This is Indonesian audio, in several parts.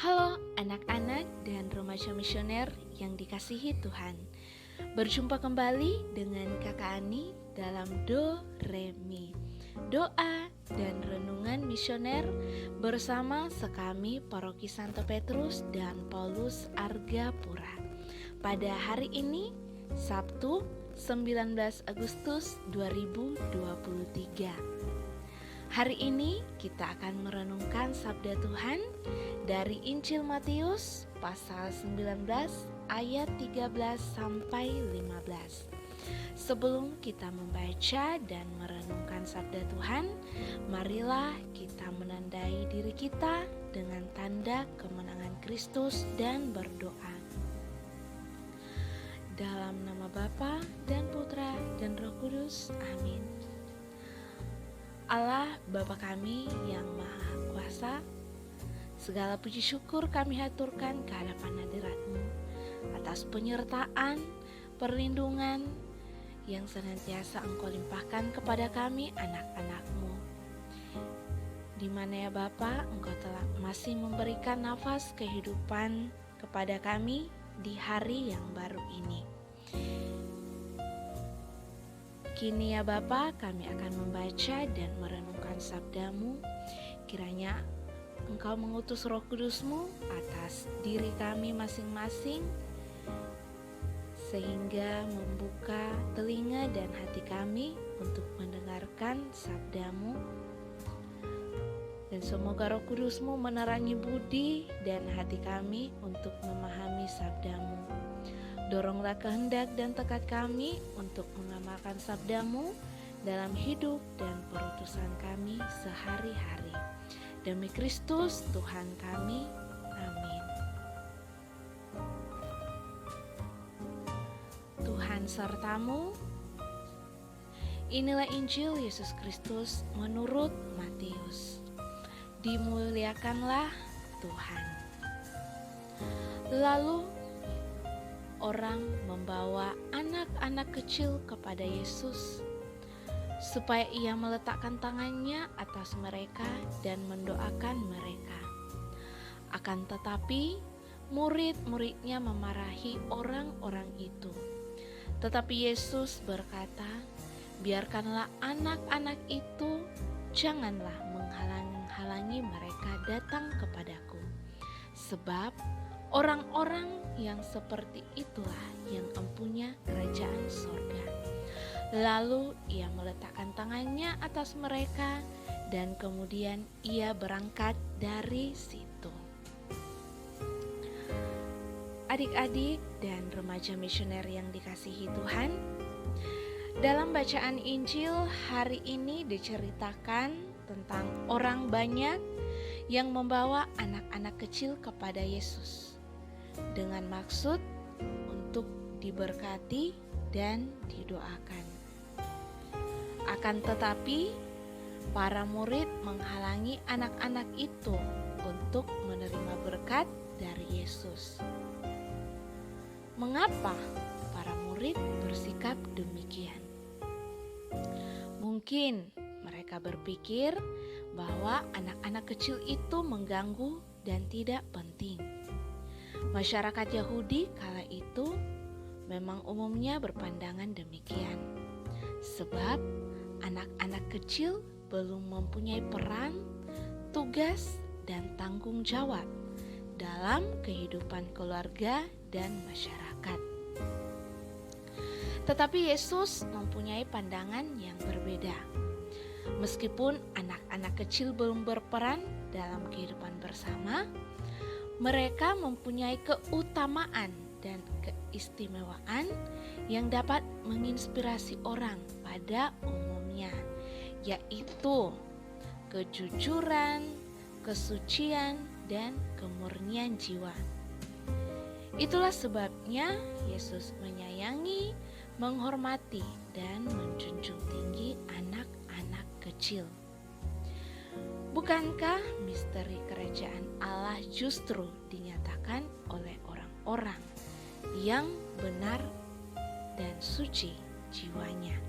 Halo anak-anak dan remaja misioner yang dikasihi Tuhan. Berjumpa kembali dengan Kakak Ani dalam Do Re Mi, doa dan renungan misioner bersama sekami Paroki Santo Petrus dan Paulus Argapura. Pada hari ini, Sabtu 19 Agustus 2023. Hari ini kita akan merenungkan sabda Tuhan dari Injil Matius pasal 19 ayat 13 sampai 15. Sebelum kita membaca dan merenungkan sabda Tuhan, marilah kita menandai diri kita dengan tanda kemenangan Kristus dan berdoa. Dalam nama Bapa dan Putra dan Roh Kudus, amin. Allah Bapa kami yang Maha Kuasa, segala puji syukur kami haturkan ke hadapan hadirat-Mu atas penyertaan, perlindungan yang senantiasa Engkau limpahkan kepada kami anak-anak-Mu. Di mana ya Bapa, Engkau telah masih memberikan nafas kehidupan kepada kami di hari yang baru ini. Kini ya Bapa, kami akan membaca dan merenungkan sabda-Mu. Kiranya Engkau mengutus Roh Kudus-Mu atas diri kami masing-masing, sehingga membuka telinga dan hati kami untuk mendengarkan sabda-Mu. Dan semoga Roh Kudus-Mu menerangi budi dan hati kami untuk memahami sabda-Mu. Doronglah kehendak dan tekad kami untuk mengamalkan sabda-Mu dalam hidup dan perutusan kami sehari-hari. Demi Kristus Tuhan kami, amin. Tuhan sertamu. Inilah Injil Yesus Kristus menurut Matius. Dimuliakanlah Tuhan. Lalu orang membawa anak-anak kecil kepada Yesus supaya ia meletakkan tangannya atas mereka dan mendoakan mereka. Akan tetapi murid-muridnya memarahi orang-orang itu. Tetapi Yesus berkata, "Biarkanlah anak-anak itu, janganlah menghalangi mereka datang kepadaku. Sebab orang-orang yang seperti itulah yang empunya kerajaan sorga." Lalu ia meletakkan tangannya atas mereka dan kemudian ia berangkat dari situ. Adik-adik dan remaja misioner yang dikasihi Tuhan, dalam bacaan Injil hari ini diceritakan tentang orang banyak yang membawa anak-anak kecil kepada Yesus dengan maksud untuk diberkati dan didoakan. Akan tetapi para murid menghalangi anak-anak itu untuk menerima berkat dari Yesus. Mengapa para murid bersikap demikian? Mungkin mereka berpikir bahwa anak-anak kecil itu mengganggu dan tidak penting. Masyarakat Yahudi kala itu memang umumnya berpandangan demikian, sebab anak-anak kecil belum mempunyai peran, tugas, dan tanggung jawab dalam kehidupan keluarga dan masyarakat. Tetapi Yesus mempunyai pandangan yang berbeda. Meskipun anak-anak kecil belum berperan dalam kehidupan bersama, mereka mempunyai keutamaan dan keistimewaan yang dapat menginspirasi orang pada umumnya, yaitu kejujuran, kesucian, dan kemurnian jiwa. Itulah sebabnya Yesus menyayangi, menghormati, dan menjunjung tinggi anak-anak kecil. Bukankah misteri kerajaan Allah justru dinyatakan oleh orang-orang yang benar dan suci jiwanya?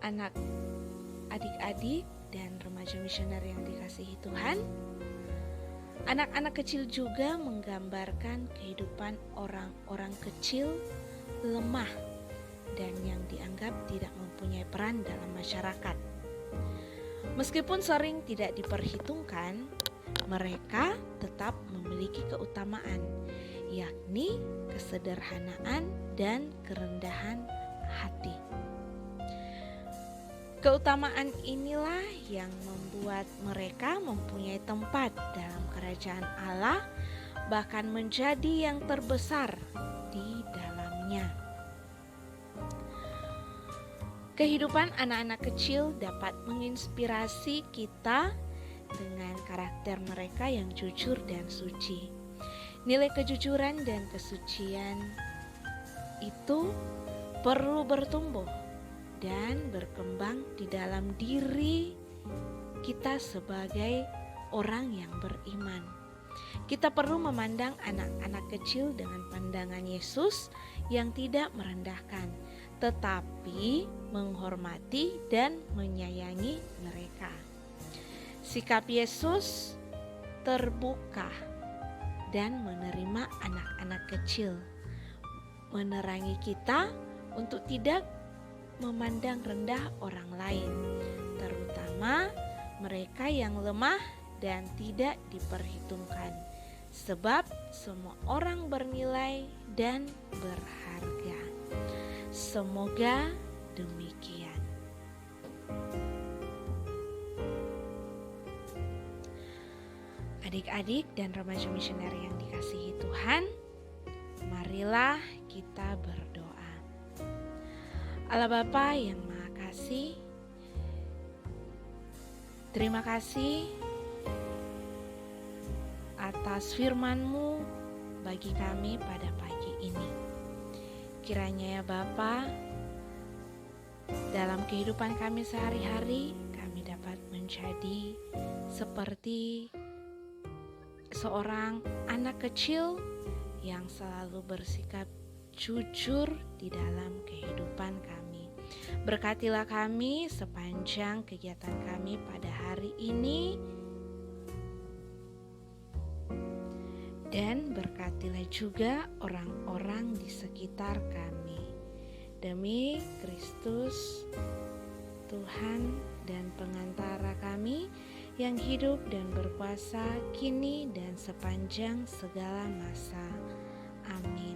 anak adik-adik dan remaja misioner yang dikasihi Tuhan, anak-anak kecil juga menggambarkan kehidupan orang-orang kecil, lemah, dan yang dianggap tidak mempunyai peran dalam masyarakat. Meskipun sering tidak diperhitungkan, mereka tetap memiliki keutamaan, yakni kesederhanaan dan kerendahan hati. Keutamaan inilah yang membuat mereka mempunyai tempat dalam kerajaan Allah, bahkan menjadi yang terbesar di dalamnya. Kehidupan anak-anak kecil dapat menginspirasi kita dengan karakter mereka yang jujur dan suci. Nilai kejujuran dan kesucian itu perlu bertumbuh dan berkembang di dalam diri kita sebagai orang yang beriman. Kita perlu memandang anak-anak kecil dengan pandangan Yesus yang tidak merendahkan, tetapi menghormati dan menyayangi mereka. Sikap Yesus terbuka dan menerima anak-anak kecil, menerangi kita untuk tidak memandang rendah orang lain, terutama mereka yang lemah dan tidak diperhitungkan, sebab semua orang bernilai dan berharga. Semoga demikian. Adik-adik dan remaja misioner yang dikasihi Tuhan, marilah kita berdoa. Allah Bapa yang Maha Kasih, terima kasih atas firman-Mu bagi kami pada pagi ini. Kiranya ya Bapa, dalam kehidupan kami sehari-hari, kami dapat menjadi seperti seorang anak kecil yang selalu bersikap jujur di dalam kehidupan kami. Berkatilah kami sepanjang kegiatan kami pada hari ini, dan berkatilah juga orang-orang di sekitar kami. Demi Kristus, Tuhan dan pengantara kami yang hidup dan berkuasa kini dan sepanjang segala masa. Amin.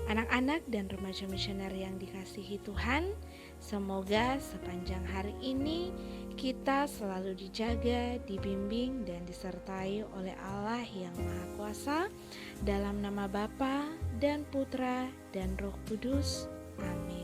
Anak-anak dan remaja misioner yang dikasihi Tuhan, semoga sepanjang hari ini kita selalu dijaga, dibimbing, dan disertai oleh Allah yang Maha Kuasa, dalam nama Bapa dan Putra dan Roh Kudus. Amin.